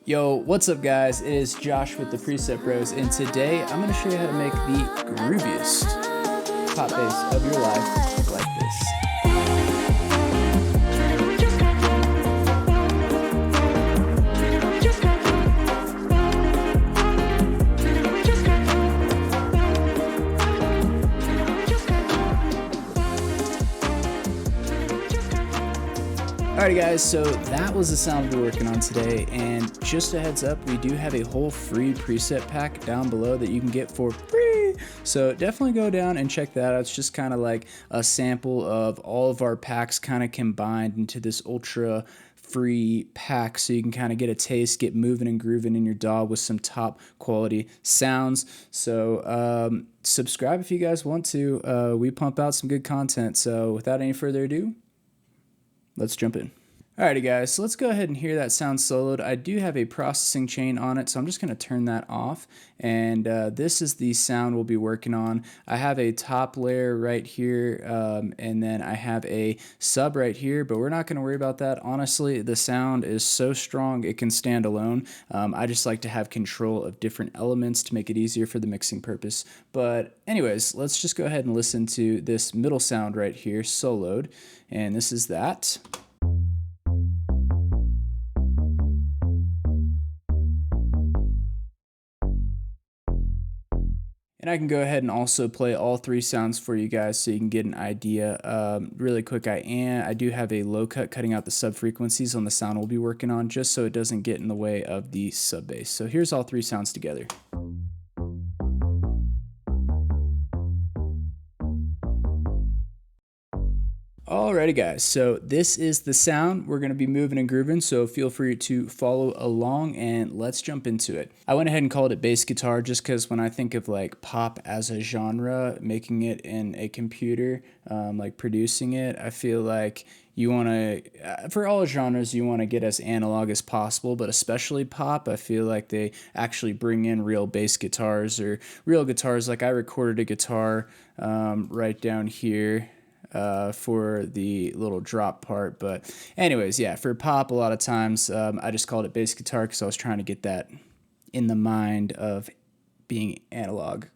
Yo, what's up guys? It is Josh with the Preset Bros, and today I'm going to show you how to make the grooviest pop bass of your life like this. Alrighty guys, so that was the sound we're working on today, and just a heads up, we do have a whole free preset pack down below that you can get for free, so definitely go down and check that out. It's just kind of like a sample of all of our packs kind of combined into this ultra free pack, so you can kind of get a taste, get moving and grooving in your DAW with some top quality sounds. So subscribe if you guys want to. We pump out some good content, so without any further ado, let's jump in. Alrighty guys, so let's go ahead and hear that sound soloed. I do have a processing chain on it, so I'm just going to turn that off. And this is the sound we'll be working on. I have a top layer right here, and then I have a sub right here, but we're not going to worry about that. Honestly, the sound is so strong it can stand alone. I just like to have control of different elements to make it easier for the mixing purpose. But anyways, let's just go ahead and listen to this middle sound right here, soloed. And this is that. And I can go ahead and also play all three sounds for you guys so you can get an idea. Really quick, I do have a low cut cutting out the sub frequencies on the sound we'll be working on, just so it doesn't get in the way of the sub bass. So here's all three sounds together. Alrighty guys, so this is the sound. We're going to be moving and grooving, so feel free to follow along and let's jump into it. I went ahead and called it bass guitar just because when I think of like pop as a genre, making it in a computer, like producing it, I feel like you want to, for all genres, you want to get as analog as possible, but especially pop, I feel like they actually bring in real bass guitars or real guitars. Like I recorded a guitar right down here for the little drop part. But anyways, yeah, for pop, a lot of times I just called it bass guitar because I was trying to get that in the mind of being analog.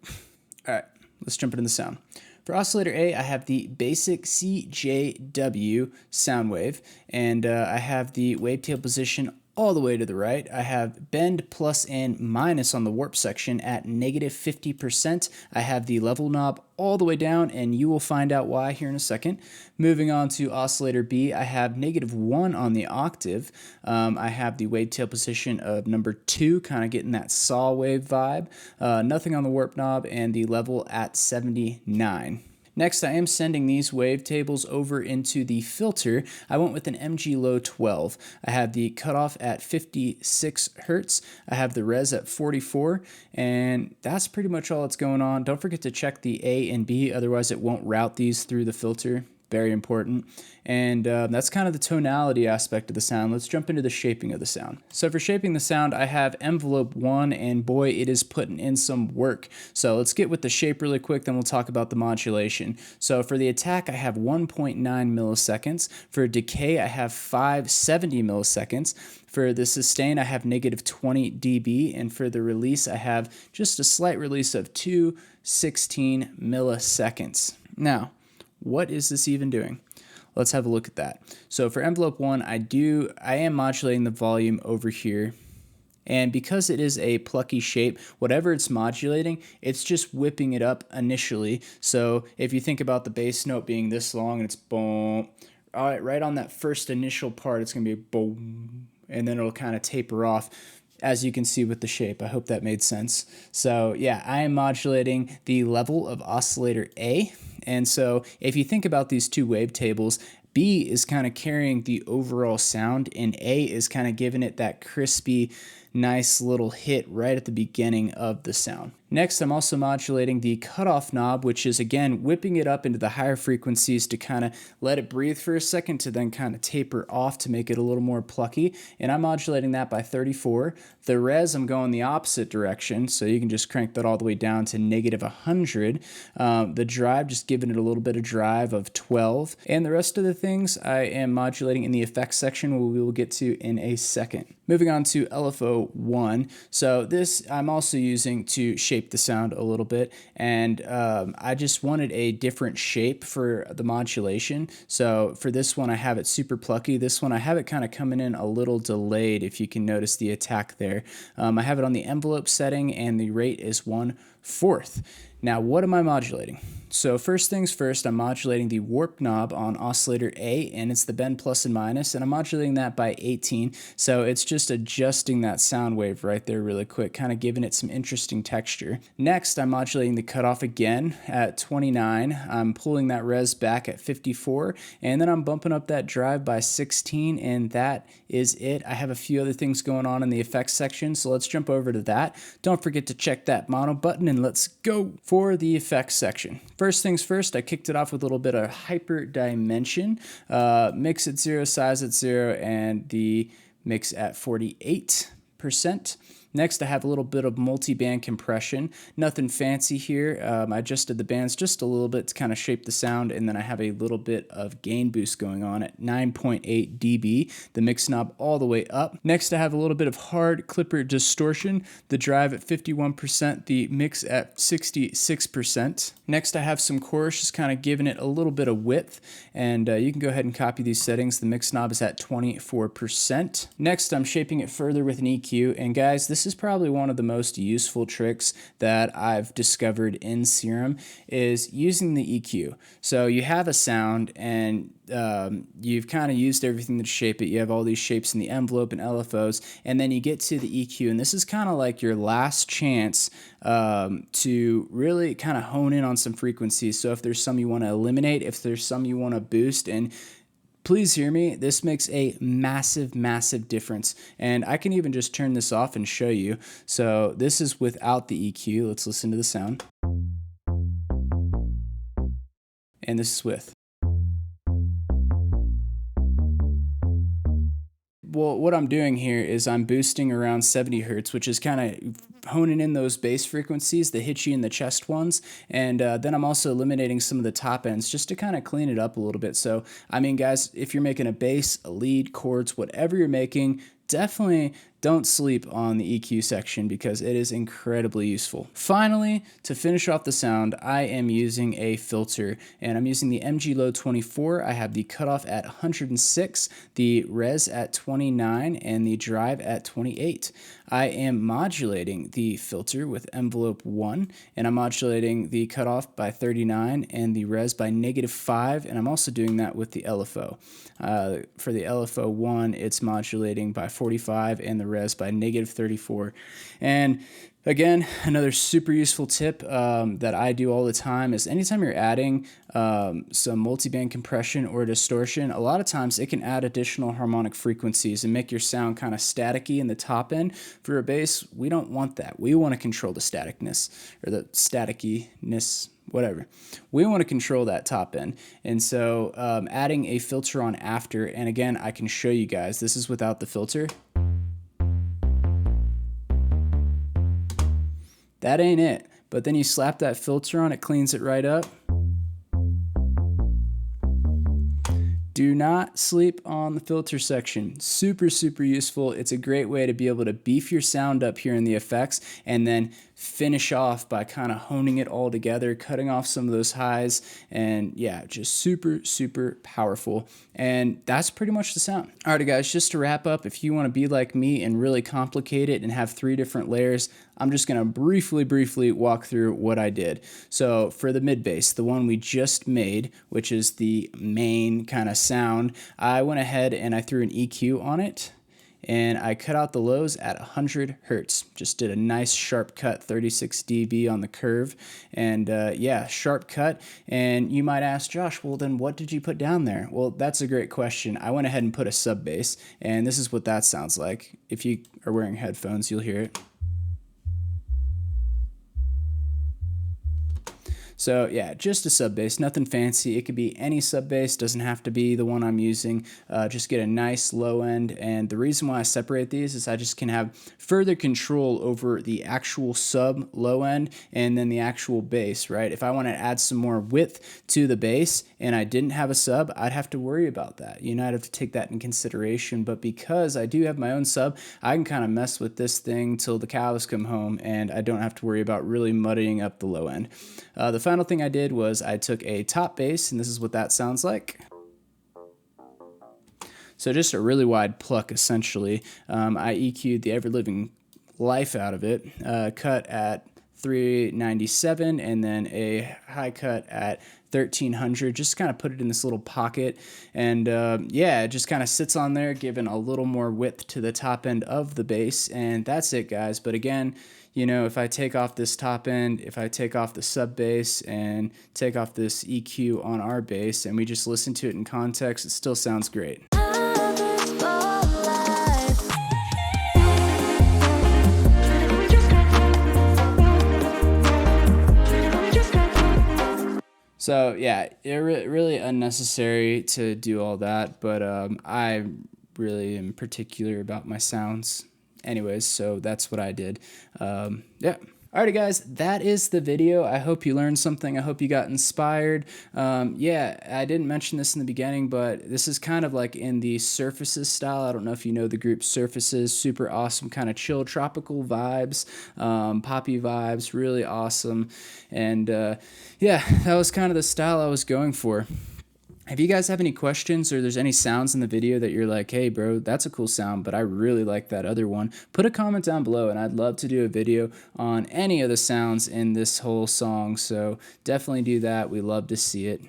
All right, let's jump into the sound. For oscillator A, I have the basic CJW sound wave, and I have the wavetable position all the way to the right. I have bend plus and minus on the warp section at -50%. I have the level knob all the way down, and you will find out why here in a second. Moving on to oscillator B, I have -1 on the octave. I have the wavetail position of number 2, kind of getting that saw wave vibe. Nothing on the warp knob, and the level at 79. Next, I am sending these wavetables over into the filter. I went with an MG Low 12. I have the cutoff at 56 Hertz. I have the res at 44, and that's pretty much all that's going on. Don't forget to check the A and B, otherwise it won't route these through the filter. Very important. And that's kind of the tonality aspect of the sound. Let's jump into the shaping of the sound. So for shaping the sound, I have envelope 1, and boy, it is putting in some work. So let's get with the shape really quick, then we'll talk about the modulation. So for the attack, I have 1.9 milliseconds. For decay, I have 570 milliseconds. For the sustain, I have -20 dB, and for the release, I have just a slight release of 216 milliseconds. Now, what is this even doing? Let's have a look at that. So for envelope 1, I am modulating the volume over here. And because it is a plucky shape, whatever it's modulating, it's just whipping it up initially. So if you think about the bass note being this long and it's boom, all right on that first initial part, it's going to be boom, and then it'll kind of taper off, as you can see with the shape. I hope that made sense. So yeah, I am modulating the level of oscillator A. And so if you think about these two wavetables, B is kind of carrying the overall sound, and A is kind of giving it that crispy, nice little hit right at the beginning of the sound. Next, I'm also modulating the cutoff knob, which is again whipping it up into the higher frequencies to kind of let it breathe for a second to then kind of taper off to make it a little more plucky. And I'm modulating that by 34. The res, I'm going the opposite direction, so you can just crank that all the way down to -100. The drive, just giving it a little bit of drive of 12. And the rest of the things I am modulating in the effects section, we will get to in a second. Moving on to LFO 1. So this I'm also using to shape the sound a little bit, and I just wanted a different shape for the modulation. So for this one I have it super plucky. This one I have it kind of coming in a little delayed, if you can notice the attack there. I have it on the envelope setting and the rate is 1/4. Now what am I modulating? So first things first, I'm modulating the warp knob on oscillator A, and it's the bend plus and minus, and I'm modulating that by 18. So it's just adjusting that sound wave right there really quick, kind of giving it some interesting texture. Next, I'm modulating the cutoff again at 29. I'm pulling that res back at 54, and then I'm bumping up that drive by 16, and that is it. I have a few other things going on in the effects section, so let's jump over to that. Don't forget to check that mono button, and let's go for the effects section. First things first, I kicked it off with a little bit of hyper dimension, mix at 0, size at 0, and the mix at 48%. Next, I have a little bit of multi-band compression. Nothing fancy here. I adjusted the bands just a little bit to kind of shape the sound, and then I have a little bit of gain boost going on at 9.8 dB, the mix knob all the way up. Next, I have a little bit of hard clipper distortion, the drive at 51%, the mix at 66%. Next, I have some chorus, just kind of giving it a little bit of width, and you can go ahead and copy these settings. The mix knob is at 24%. Next, I'm shaping it further with an EQ, and guys, this is probably one of the most useful tricks that I've discovered in Serum, is using the EQ. So you have a sound and you've kind of used everything to shape it. You have all these shapes in the envelope and LFOs, and then you get to the EQ, and this is kind of like your last chance to really kind of hone in on some frequencies. So if there's some you want to eliminate, if there's some you want to boost, and please hear me, this makes a massive, massive difference. And I can even just turn this off and show you. So this is without the EQ. Let's listen to the sound. And this is with. Well, what I'm doing here is I'm boosting around 70 hertz, which is kind of honing in those bass frequencies, the hitchy and the chest ones, and then I'm also eliminating some of the top ends just to kind of clean it up a little bit. So, I mean, guys, if you're making a bass, a lead, chords, whatever you're making, definitely don't sleep on the EQ section because it is incredibly useful. Finally, to finish off the sound, I am using a filter, and I'm using the MG Low 24. I have the cutoff at 106, the res at 29, and the drive at 28. I am modulating the filter with envelope 1, and I'm modulating the cutoff by 39 and the res by -5, and I'm also doing that with the LFO. For the LFO 1, it's modulating by 45 and the res by -34. And again, another super useful tip that I do all the time is anytime you're adding some multiband compression or distortion, a lot of times it can add additional harmonic frequencies and make your sound kind of staticky in the top end. For a bass, we don't want that. We want to control the staticness or the statickiness, whatever. We want to control that top end. And so adding a filter on after, and again, I can show you guys, this is without the filter. That ain't it. But then you slap that filter on, it cleans it right up. Do not sleep on the filter section. Super, super useful. It's a great way to be able to beef your sound up here in the effects and then finish off by kind of honing it all together, cutting off some of those highs, and yeah, just super, super powerful. And that's pretty much the sound. All right, guys, just to wrap up, if you want to be like me and really complicate it and have 3 different layers, I'm just going to briefly walk through what I did. So for the mid bass, the one we just made, which is the main kind of sound, I went ahead and I threw an EQ on it, and I cut out the lows at 100 hertz. Just did a nice sharp cut, 36 dB on the curve, and yeah, sharp cut. And you might ask, Josh, well then what did you put down there? Well, that's a great question. I went ahead and put a sub bass, and this is what that sounds like. If you are wearing headphones, you'll hear it. So yeah, just a sub bass, nothing fancy. It could be any sub bass, doesn't have to be the one I'm using. Just get a nice low end. And the reason why I separate these is I just can have further control over the actual sub low end and then the actual bass, right? If I want to add some more width to the bass and I didn't have a sub, I'd have to worry about that. You know, I'd have to take that in consideration. But because I do have my own sub, I can kind of mess with this thing till the cows come home and I don't have to worry about really muddying up the low end. The final thing I did was I took a top bass, and this is what that sounds like. So just a really wide pluck, essentially. I EQ'd the ever-living life out of it, cut at 397, and then a high cut at 1300. Just kind of put it in this little pocket, and yeah, it just kind of sits on there, giving a little more width to the top end of the bass, and that's it, guys. But again, you know, if I take off this top end, if I take off the sub bass and take off this EQ on our bass, and we just listen to it in context, it still sounds great. So yeah, it really unnecessary to do all that, but I really am particular about my sounds. Anyways, so that's what I did. Yeah. Alrighty guys, that is the video. I hope you learned something. I hope you got inspired. Yeah, I didn't mention this in the beginning, but this is kind of like in the Surfaces style. I don't know if you know the group Surfaces. Super awesome, kind of chill, tropical vibes, poppy vibes, really awesome. And yeah, that was kind of the style I was going for. If you guys have any questions or there's any sounds in the video that you're like, hey bro, that's a cool sound, but I really like that other one, put a comment down below and I'd love to do a video on any of the sounds in this whole song. So definitely do that. We love to see it.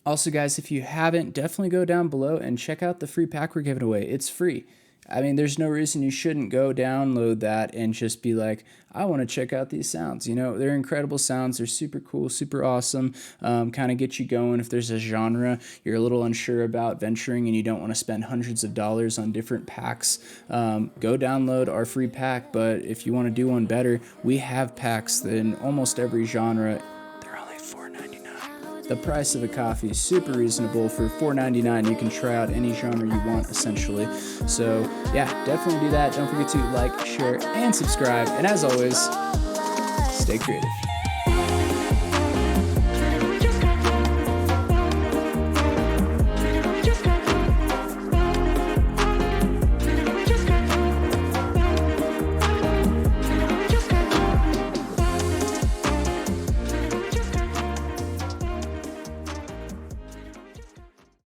Also guys, if you haven't, definitely go down below and check out the free pack we're giving away. It's free. I mean, there's no reason you shouldn't go download that and just be like, I want to check out these sounds. You know, they're incredible sounds. They're super cool, super awesome. Kind of get you going if there's a genre you're a little unsure about venturing and you don't want to spend hundreds of dollars on different packs. Go download our free pack. But if you want to do one better, we have packs in almost every genre. The price of a coffee is super reasonable. For $4.99, you can try out any genre you want, essentially. So yeah, definitely do that. Don't forget to like, share, and subscribe. And as always, stay creative.